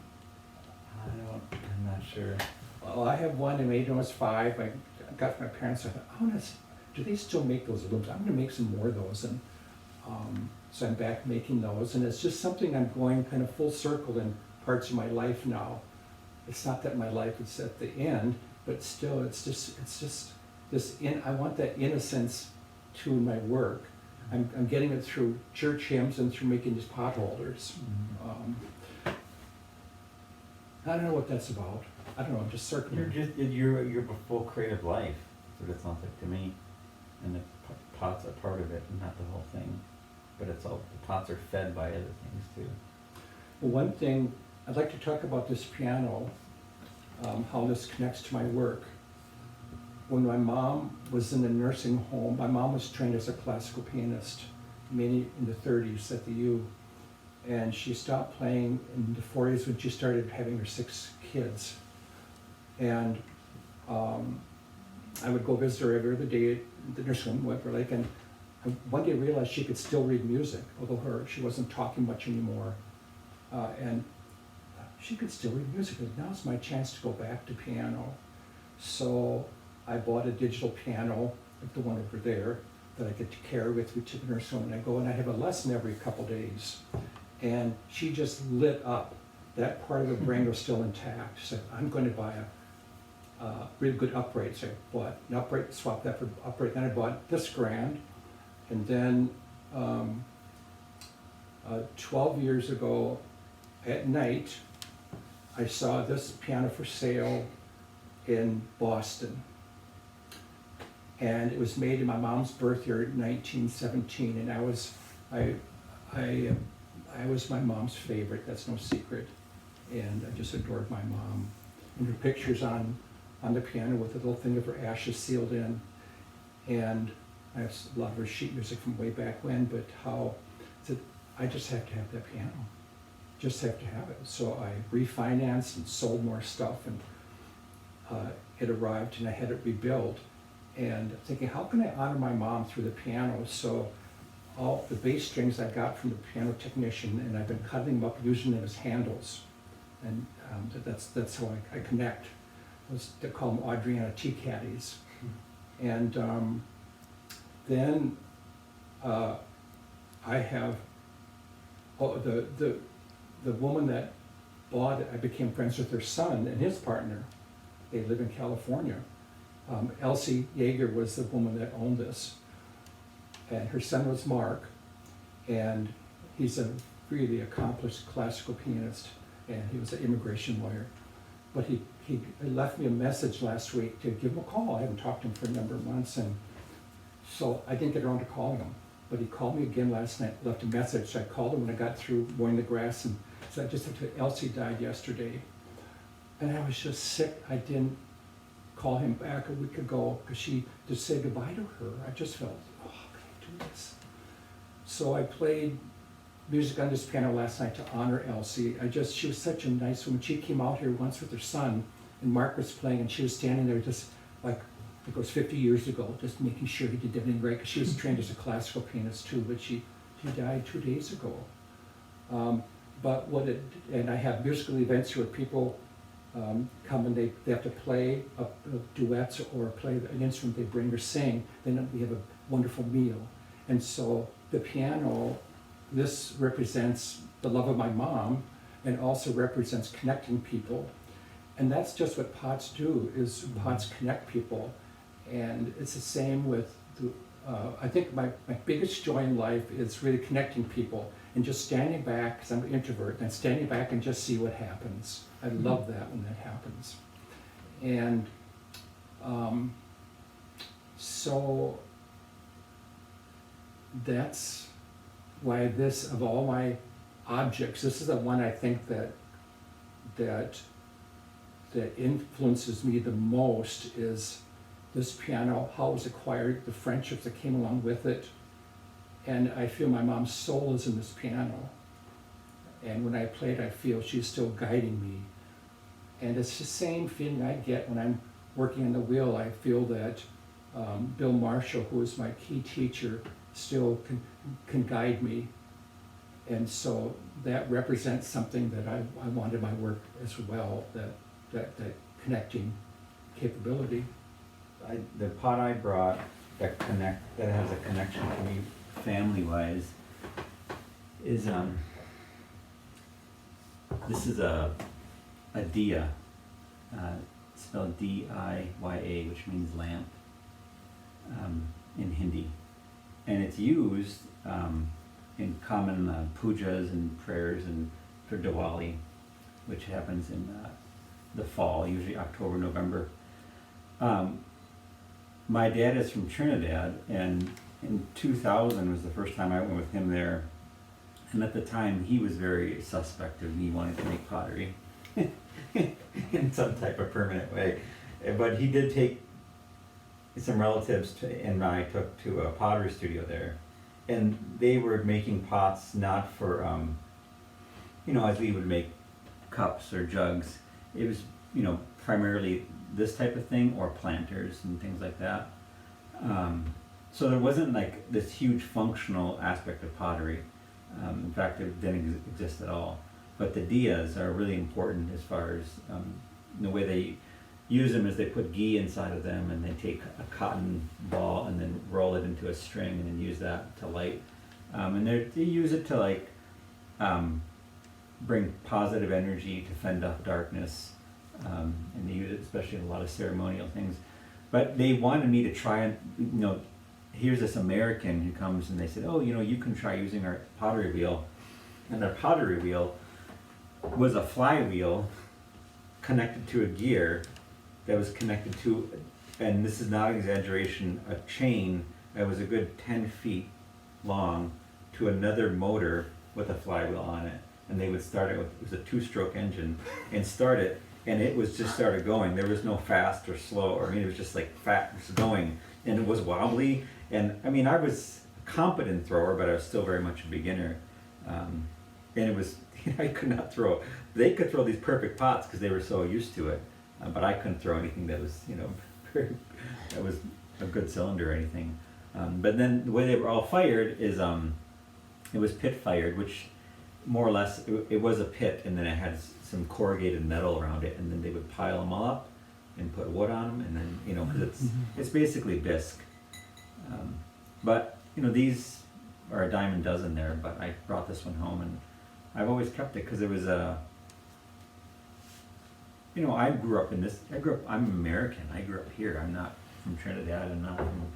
D: I'm not sure.
B: Well, I have one I made when I was 5. I got from my parents. I thought, do they still make those loops? I'm going to make some more of those. And so I'm back making those. And it's just something I'm going kind of full circle in parts of my life now. It's not that my life is at the end, but still, it's just this. I want that innocence to my work. I'm getting it through church hymns and through making these pot holders. I don't know what that's about. I don't know. I'm just circling.
D: You're a full creative life. That's what it sounds like to me. And the pots are part of it, not the whole thing. But it's all the pots are fed by other things too.
B: Well, one thing I'd like to talk about this piano, how this connects to my work. When my mom was in the nursing home, my mom was trained as a classical pianist, mainly in the 30s at the U. And she stopped playing in the 40s when she started having her 6 kids. And I would go visit her every other day at the nursing home, Webber Lake, and I one day realized she could still read music, although she wasn't talking much anymore. And she could still read music, but now's my chance to go back to piano. So I bought a digital piano, like the one over there, that I get to carry with me to the nursing home. And I go and I have a lesson every couple days. And she just lit up. That part of her brain was still intact. She said, I'm going to buy a really good upright. So I bought an upright, swapped that for upright. Then I bought this grand. And then 12 years ago at night, I saw this piano for sale in Boston. And it was made in my mom's birth year, 1917. And I was my mom's favorite, that's no secret. And I just adored my mom. And her picture's on the piano with a little thing of her ashes sealed in. And I have a lot of her sheet music from way back when, but I just have to have that piano. Just have to have it. So I refinanced and sold more stuff, and it arrived and I had it rebuilt. And thinking, how can I honor my mom through the piano? So all the bass strings I got from the piano technician, and I've been cutting them up, using them as handles. And that's how I connect. They call them Adriana tea caddies. And then I have the woman that bought it. I became friends with her son and his partner. They live in California. Elsie Yeager was the woman that owned this, and her son was Mark, and he's a really accomplished classical pianist, and he was an immigration lawyer. But he left me a message last week to give him a call. I haven't talked to him for a number of months, and so I didn't get around to calling him. But he called me again last night, left a message. So I called him when I got through mowing the grass, and so I just Elsie died yesterday, and I was just sick. I didn't call him back a week ago because she just said goodbye to her. I just felt, oh, how can I do this? So I played music on this piano last night to honor Elsie. She was such a nice woman. She came out here once with her son, and Mark was playing, and she was standing there just like it was 50 years ago, just making sure he did everything right, because she was trained as a classical pianist too, but she died 2 days ago. And I have musical events where people come and they have to play duets or play an instrument they bring or sing. Then we have a wonderful meal. And so the piano, this represents the love of my mom, and also represents connecting people. And that's just what pots do, is pots connect people. And it's the same with, I think my biggest joy in life is really connecting people and just standing back, because I'm an introvert, and standing back and just see what happens. I love that when that happens. And so that's why this, of all my objects, this is the one I think that influences me the most, is this piano, how it was acquired, the friendships that came along with it. And I feel my mom's soul is in this piano. And when I play it, I feel she's still guiding me. And it's the same feeling I get when I'm working on the wheel. I feel that Bill Marshall, who is my key teacher, still can guide me. And so that represents something that I want in my work as well, that connecting capability.
D: The pot I brought that has a connection to me family-wise is this is a diya, spelled D-I-Y-A, which means lamp in Hindi, and it's used in common pujas and prayers and for Diwali, which happens in the fall, usually October, November. My dad is from Trinidad, and in 2000 was the first time I went with him there. And at the time, he was very suspect of me wanting to make pottery in some type of permanent way. But he did take some relatives and I took to a pottery studio there. And they were making pots not for, as we would make cups or jugs. It was, primarily this type of thing, or planters and things like that. So there wasn't like this huge functional aspect of pottery. In fact, it didn't exist at all. But the diyas are really important as far as the way they use them is they put ghee inside of them, and they take a cotton ball and then roll it into a string and then use that to light. And they use it to bring positive energy, to fend off darkness. And they use it especially in a lot of ceremonial things. But they wanted me to try and, here's this American who comes and they said, oh, you can try using our pottery wheel. And our pottery wheel was a flywheel connected to a gear that was connected to, and this is not exaggeration, a chain that was a good 10 feet long to another motor with a flywheel on it. And they would start it with, it was a 2-stroke engine, and start it, and it was just started going. There was no fast or slow, it was just like fast going, and it was wobbly. And I was a competent thrower, but I was still very much a beginner. And it was, I could not throw. They could throw these perfect pots because they were so used to it, but I couldn't throw anything that was, that was a good cylinder or anything. But then the way they were all fired is, it was pit fired, which more or less, it was a pit, and then it had some corrugated metal around it, and then they would pile them all up and put wood on them, and then, because it's basically bisque. But, these are a dime a dozen there, but I brought this one home, and I've always kept it because it was I grew up I'm American. I grew up here. I'm not from Trinidad. I'm not from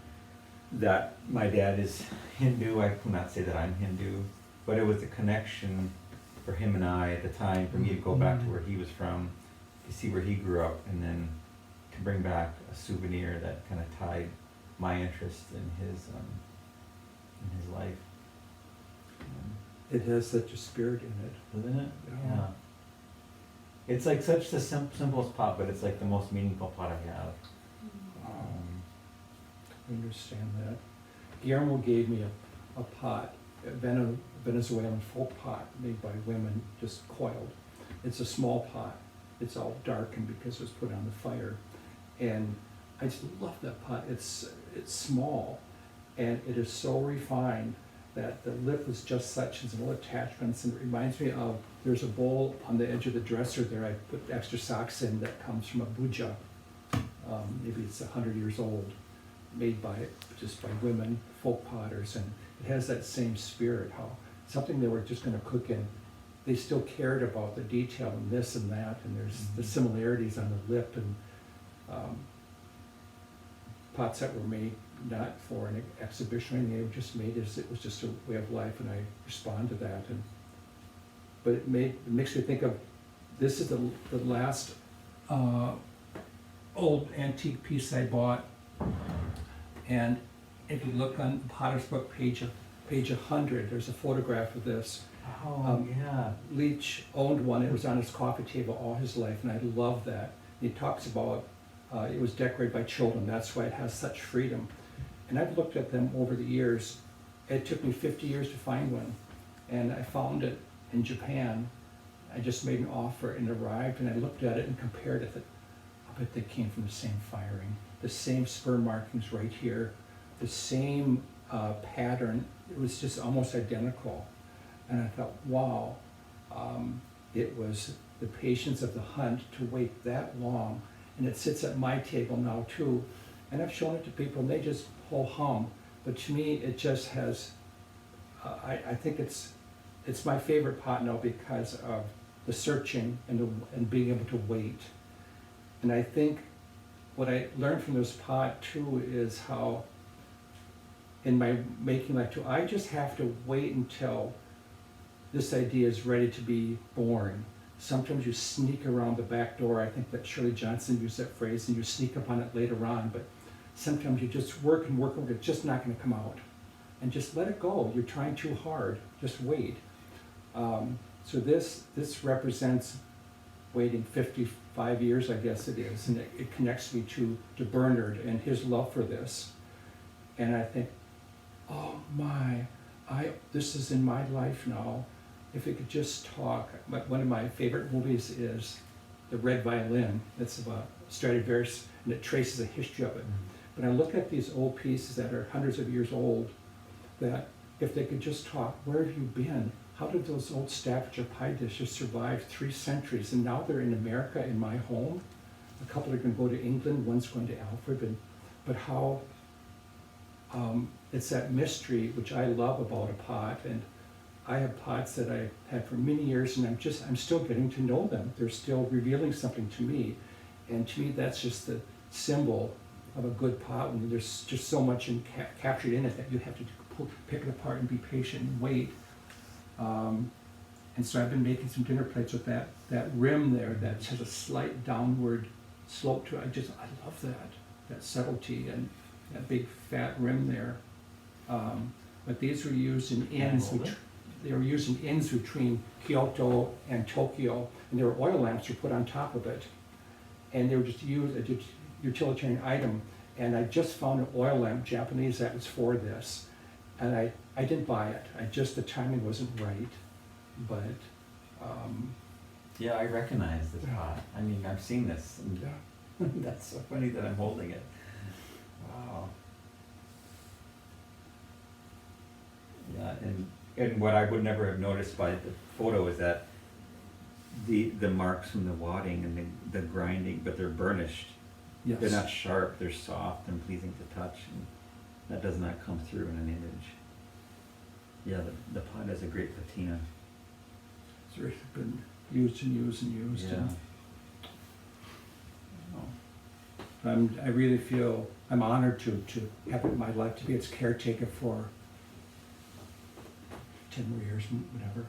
D: that. My dad is Hindu. I will not say that I'm Hindu, but it was a connection for him and I at the time, for me to go back to where he was from, to see where he grew up, and then to bring back a souvenir that kind of tied my interest in his life.
B: It has such a spirit in it.
D: Doesn't it?
B: Yeah.
D: It's like such the simplest pot, but it's like the most meaningful pot I have.
B: I understand that. Guillermo gave me a pot, a Venezuelan folk pot made by women, just coiled. It's a small pot. It's all darkened because it was put on the fire. And I just love that pot. It's small, and it is so refined that the lip is just such, and some little attachments, and it reminds me of, there's a bowl on the edge of the dresser there I put extra socks in that comes from Abuja. Maybe it's 100 years old, made by women, folk potters, and it has that same spirit, how something they were just going to cook in they still cared about the detail and this and that, and there's the similarities on the lip, and pots that were made not for an exhibition or anything, they were just made as, it was just a way of life, and I respond to that. And but it makes me think of, this is the last old antique piece I bought, and if you look on Potter's Book, page 100, there's a photograph of this.
D: Oh, yeah.
B: Leach owned one. It was on his coffee table all his life, and I love that. He talks about it was decorated by children. That's why it has such freedom. And I've looked at them over the years. It took me 50 years to find one, and I found it in Japan. I just made an offer, and it arrived, and I looked at it and compared it. I bet they came from the same firing, the same spur markings right here, the same pattern. It was just almost identical. And I thought, wow, it was the patience of the hunt to wait that long. And it sits at my table now too. And I've shown it to people, and they just whole hum. But to me, it just has, I think it's my favorite pot now because of the searching and being able to wait. And I think what I learned from this pot too is how, in my making life too, I just have to wait until this idea is ready to be born. Sometimes you sneak around the back door. I think that Shirley Johnson used that phrase, and you sneak up on it later on, but sometimes you just work and work, it's just not gonna come out. And just let it go. You're trying too hard, just wait. So this represents waiting 55 years, I guess it is, and it connects me to Bernard and his love for this. And I think, oh my, this is in my life now. If it could just talk. One of my favorite movies is The Red Violin. It's about Stradivarius, and it traces the history of it. But I look at these old pieces that are hundreds of years old, that if they could just talk, where have you been? How did those old Staffordshire pie dishes survive 3 centuries? And now they're in America, in my home. A couple are going to go to England, one's going to Alfred. But how it's that mystery which I love about a pot. And I have pots that I've had for many years, and I'm still getting to know them. They're still revealing something to me. And to me, that's just the symbol of a good pot, when there's just so much captured in it that you have to pick it apart and be patient and wait. And so I've been making some dinner plates with that rim there that has a slight downward slope to it. I love that subtlety and that big fat rim there. But these were used in inns. They were used in inns between Kyoto and Tokyo, and there were oil lamps were put on top of it, and they were just used as a utilitarian item. And I just found an oil lamp, Japanese, that was for this, and I didn't buy it. The timing wasn't right, but
D: Yeah, I recognize this pot. I mean, I've seen this. And
B: yeah.
D: that's so funny that I'm holding it. Wow. Yeah, and what I would never have noticed by the photo is that the marks from the wadding and the grinding, but they're burnished.
B: Yes.
D: They're not sharp, they're soft and pleasing to touch, and that does not come through in an image. Yeah, the pot has a great patina.
B: It's really been used and used and used.
D: Yeah.
B: I really feel I'm honored to have it in my life, to be its caretaker for 10 more years, whatever.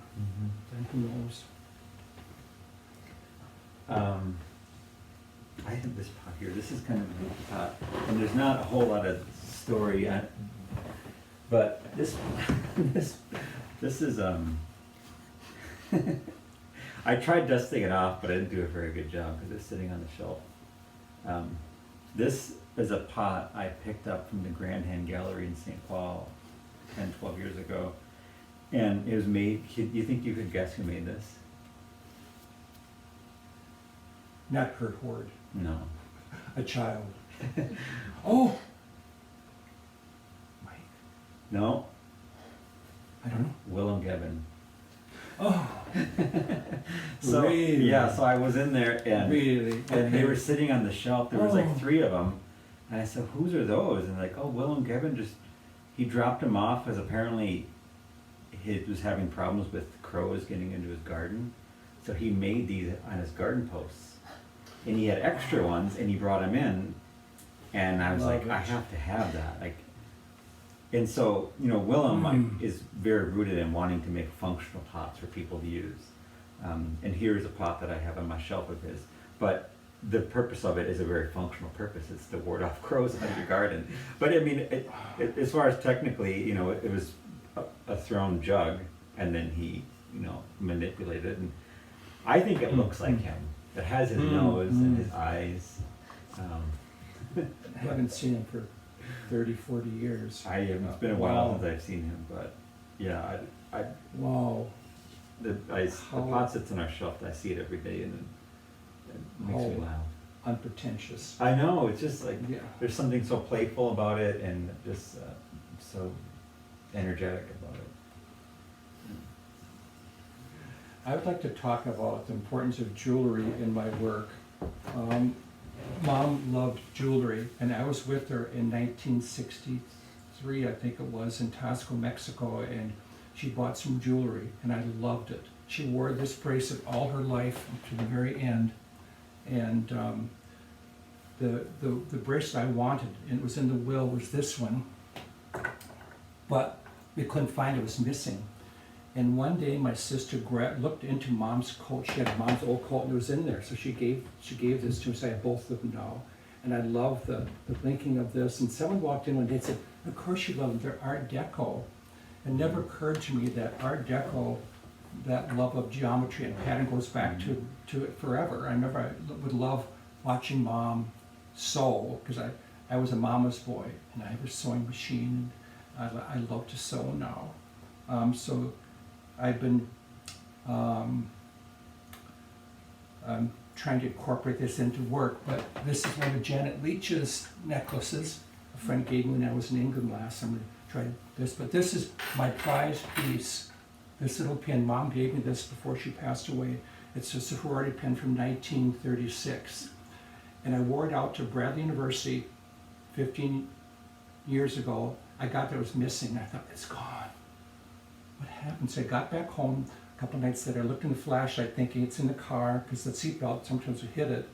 B: Then who knows?
D: I have this pot here. This is kind of a neat pot, and there's not a whole lot of story on, but this is I tried dusting it off, but I didn't do a very good job because it's sitting on the shelf. This is a pot I picked up from the Grand Hand Gallery in St. Paul 10, 12 years ago, and it was made. You think you could guess who made this?
B: Not Kurt Horde,
D: No.
B: a child. Oh! Mike,
D: No?
B: I don't know.
D: Willem Gibbon.
B: Oh!
D: So,
B: Really?
D: yeah, so I was in there and
B: Really?
D: and they
B: Okay.
D: were sitting on the shelf. There was
B: Oh.
D: like 3 of them. And I said, whose are those? And like, oh, Willem Gibbon he dropped them off as apparently he was having problems with crows getting into his garden, so he made these on his garden posts, and he had extra ones, and he brought them in, and I was
B: Love
D: like,
B: it.
D: I have to have that, like. And so, you know, Willem like, is very rooted in wanting to make functional pots for people to use. And here's a pot that I have on my shelf of his. But the purpose of it is a very functional purpose. It's to ward off crows out of your garden. But I mean, as far as technically, you know, it was a thrown jug, and then he, you know, manipulated it. And I think it looks like him. It has his nose and his eyes.
B: I haven't seen him for 30, 40 years.
D: It's been a while since I've seen him, but yeah,
B: Wow.
D: the pot sits on our shelf. I see it every day, and it makes me laugh.
B: Unpretentious.
D: I know, it's just like
B: Yeah.
D: there's something so playful about it, and just so energetic about it.
B: I would like to talk about the importance of jewelry in my work. Mom loved jewelry, and I was with her in 1963, I think it was, in Tasco, Mexico, and she bought some jewelry, and I loved it. She wore this bracelet all her life to the very end, and the bracelet I wanted, and it was in the will, was this one, but we couldn't find it, it was missing. And one day my sister looked into Mom's coat. She had Mom's old coat and it was in there. So she gave this to me, so I have both of them now. And I love the blinking of this. And someone walked in one day and said, of course you love them, they're Art Deco. It never occurred to me that Art Deco, that love of geometry and pattern goes back to it forever. I remember I would love watching Mom sew, because I was a mama's boy and I have a sewing machine, and I love to sew now. So I've been trying to incorporate this into work, but this is one of Janet Leach's necklaces. A friend gave me when I was in England last. I'm going to try this, but this is my prized piece. This little pin, Mom gave me this before she passed away. It's a sorority pin from 1936. And I wore it out to Bradley University 15 years ago. I got there, it was missing. I thought, it's gone. What happened? So I got back home a couple nights later, I looked in the flashlight thinking it's in the car, because the seatbelt sometimes would hit it.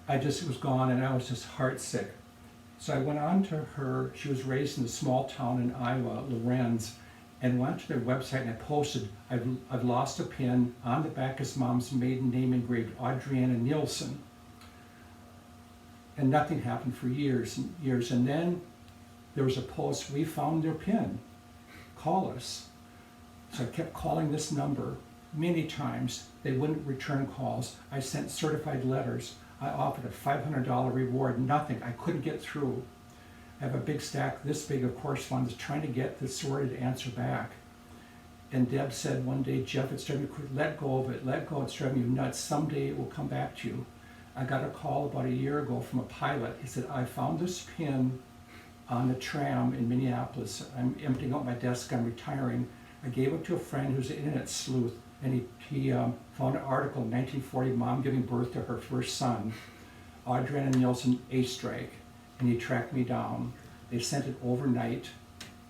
B: It was gone, and I was just heartsick. So I went on to her, she was raised in a small town in Iowa, Lorenz, and went to their website and I posted, I've lost a pin. On the back is Mom's maiden name engraved, Audriana Nielsen. And nothing happened for years and years. And then there was a post, we found their pin. Call us. So I kept calling this number many times. They wouldn't return calls. I sent certified letters. I offered a $500 reward, nothing. I couldn't get through. I have a big stack this big of correspondence trying to get the sorority to answer back. And Deb said one day, Jeff, it's driving me crazy. Let go of it. Let go. It's driving you nuts. Someday it will come back to you. I got a call about a year ago from a pilot. He said, I found this pin on the tram in Minneapolis. I'm emptying out my desk, I'm retiring. I gave it to a friend who's an internet sleuth, and he found an article in 1940, Mom giving birth to her first son, Audriana Nielsen, Oestreich, and he tracked me down. They sent it overnight,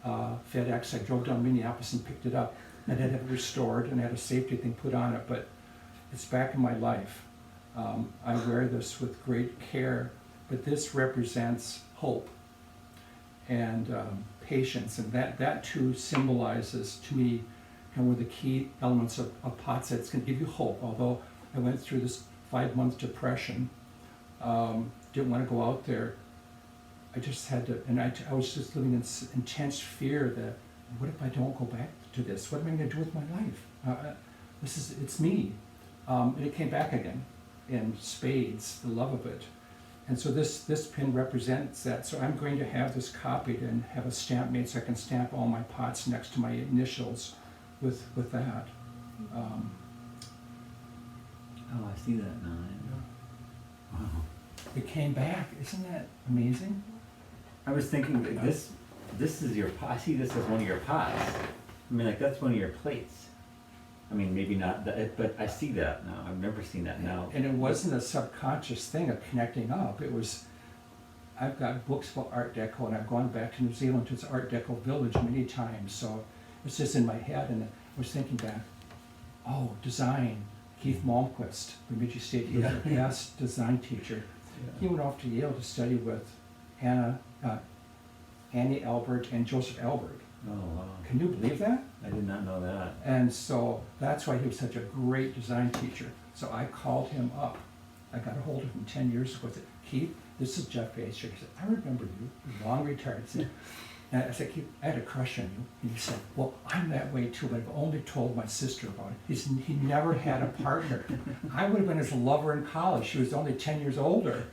B: FedEx. I drove down to Minneapolis and picked it up. I had it restored and had a safety thing put on it, but it's back in my life. I wear this with great care, but this represents hope and patience, and that too symbolizes to me kind of one of the key elements of pot set. It's going to give you hope. Although I went through this 5-month depression, didn't want to go out there. I just had to, and I was just living in intense fear that, what if I don't go back to this? What am I going to do with my life? It's me. And it came back again in spades, the love of it. And so this pin represents that. So I'm going to have this copied and have a stamp made so I can stamp all my pots next to my initials with that.
D: Oh, I see that now. Wow.
B: It came back. Isn't that amazing?
D: I was thinking that this is your pot. I see this as one of your pots. I mean, like that's one of your plates. I mean, maybe not that, but I see that now. I've never seen that now.
B: And it wasn't a subconscious thing of connecting up. It was, I've got books about Art Deco, and I've gone back to New Zealand to its Art Deco village many times. So was just in my head, and I was thinking back, oh, design, Keith Malmquist, Bemidji State, he was our best design teacher. He went off to Yale to study with Annie Albert and Joseph Albert.
D: Oh, wow.
B: Can you believe that?
D: I did not know that.
B: And so that's why he was such a great design teacher. So I called him up. I got a hold of him 10 years ago. I said, Keith, this is Jeff Oestreich. He said, I remember you. You're long retired. And I said, Keith, I had a crush on you. And he said, well, I'm that way too, but I've only told my sister about it. He never had a partner. I would have been his lover in college. She was only 10 years older.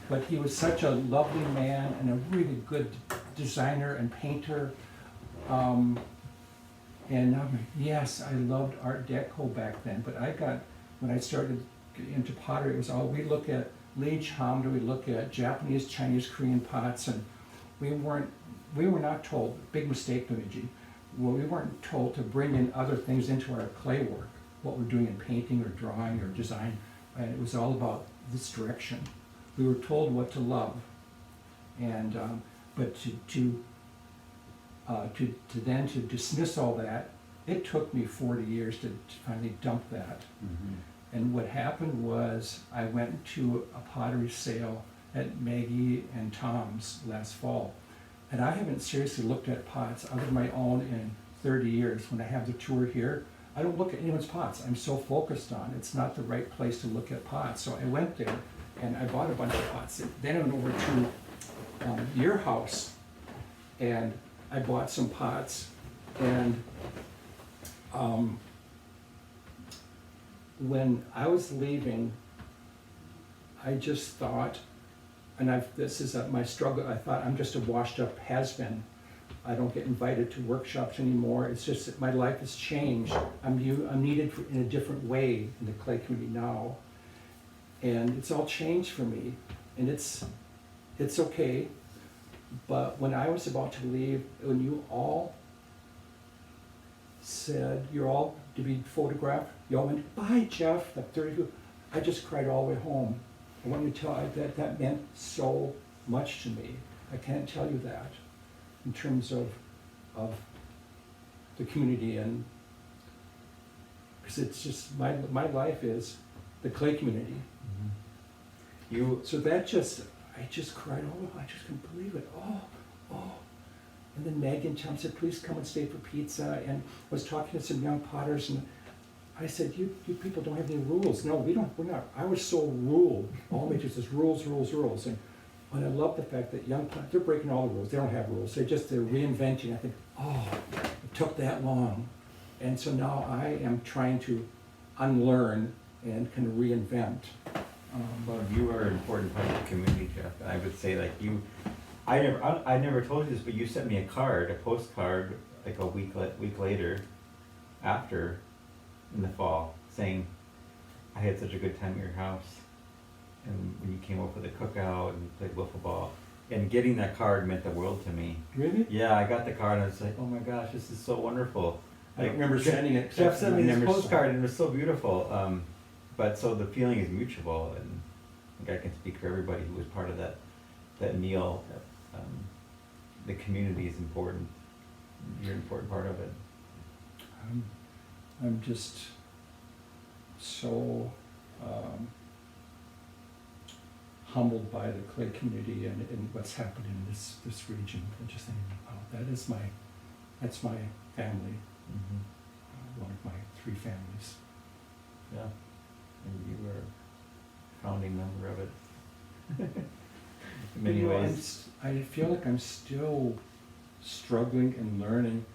B: But he was such a lovely man and a really good designer and painter. And yes, I loved Art Deco back then, but when I started getting into pottery, it was all, we look at Leach Hamda, we look at Japanese, Chinese, Korean pots, and we were not told, big mistake, Bemidji, well, we weren't told to bring in other things into our clay work, what we're doing in painting or drawing or design, and it was all about this direction. We were told what to love, and, but to dismiss all that, it took me 40 years to finally dump that.
D: Mm-hmm.
B: And what happened was I went to a pottery sale at Maggie and Tom's last fall. And I haven't seriously looked at pots other than my own in 30 years. When I have the tour here, I don't look at anyone's pots. I'm so focused on it. It's not the right place to look at pots. So I went there and I bought a bunch of pots. Then I went over to your house and I bought some pots, and when I was leaving, I just thought, and this is my struggle, I thought I'm just a washed up has-been. I don't get invited to workshops anymore. It's just that my life has changed. I'm needed in a different way in the clay community now. And it's all changed for me, and it's okay. But when I was about to leave, when you all said you're all to be photographed, you all went, bye, Jeff, like 32, I just cried all the way home. I want you to tell you that meant so much to me. I can't tell you that in terms of the community, and because it's just, my life is the clay community.
D: Mm-hmm.
B: So I just cried, oh, I just couldn't believe it, oh. And then Maggie and Tom said, please come and stay for pizza, and I was talking to some young potters, and I said, you people don't have any rules. No, we're not. I was so ruled, all majors is rules, and I love the fact that young potters, they're breaking all the rules, they don't have rules, they're reinventing. I think, oh, it took that long. And so now I am trying to unlearn and kind of reinvent.
D: Well, you are an important part of the community, Jeff. I would say, like, I never told you this, but you sent me a postcard, like a week later, after, in the fall, saying, I had such a good time at your house, and when you came over for the cookout and played wiffle ball, and getting that card meant the world to me.
B: Really?
D: Yeah, I got the card and I was like, oh my gosh, this is so wonderful.
B: I remember sending it.
D: Jeff sent me this postcard and it was so beautiful. But so the feeling is mutual, and I think I can speak for everybody who was part of that meal. The community is important. You're an important part of it.
B: I'm just so humbled by the clay community and what's happening in this region. I'm just thinking, wow, that's my family,
D: Mm-hmm.
B: one of my 3 families.
D: Yeah. And you were a founding member of it. In many ways.
B: I feel like I'm still struggling and learning.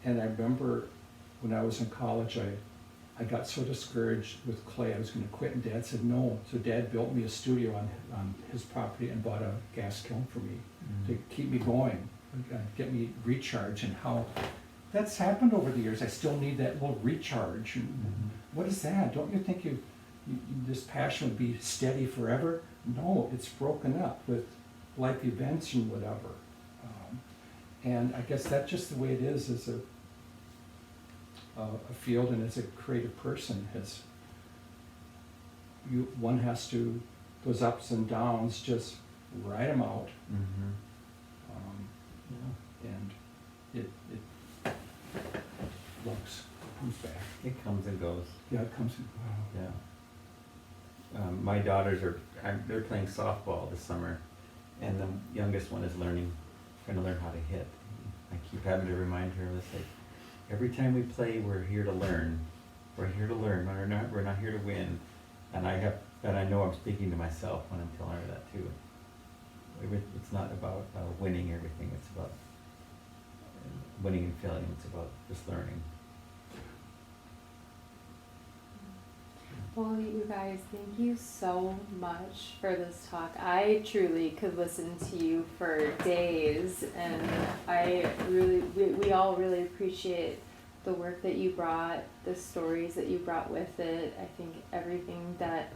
B: And I remember when I was in college, I got so discouraged with clay, I was going to quit, and Dad said no. So Dad built me a studio on his property and bought a gas kiln for me to keep me going, get me recharged. And how that's happened over the years. I still need that little recharge. And what is that? Don't you think this passion would be steady forever? No, it's broken up with life events and whatever. And I guess that's just the way it is as a field, and as a creative person, one has to, those ups and downs, just ride them out.
D: Mm-hmm.
B: And looks, comes back.
D: It comes and goes.
B: Yeah, it comes, wow.
D: Yeah. My daughters they're playing softball this summer, and the youngest one is trying to learn how to hit. I keep having to remind her, it's like, every time we play, we're here to learn. We're here to learn. We're not here to win. And I know I'm speaking to myself when I'm telling her that too. It's not about winning everything. It's about winning and failing. It's about just learning.
A: Well, you guys, thank you so much for this talk. I truly could listen to you for days, and we all really appreciate the work that you brought, the stories that you brought with it. I think everything that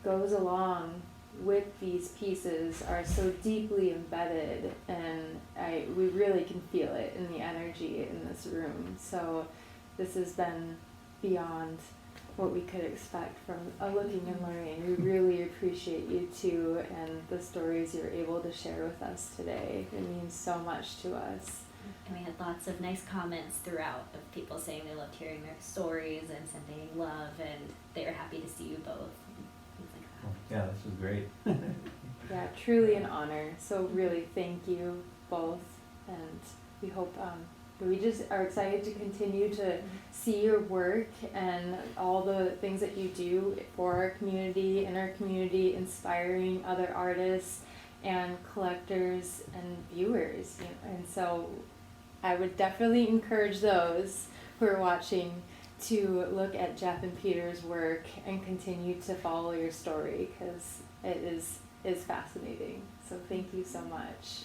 A: goes along with these pieces are so deeply embedded, and we really can feel it in the energy in this room. So this has been beyond what we could expect from a looking and learning. We really appreciate you too, and the stories you're able to share with us today. It means so much to us.
C: And we had lots of nice comments throughout of people saying they loved hearing their stories and sending love, and they were happy to see you both. And things like that.
D: Oh, yeah, this was great.
A: Yeah, truly an honor. So really thank you both, and we hope we just are excited to continue to see your work and all the things that you do for our community, in our community, inspiring other artists and collectors and viewers. And so I would definitely encourage those who are watching to look at Jeff and Peter's work and continue to follow your story, because it is fascinating. So thank you so much.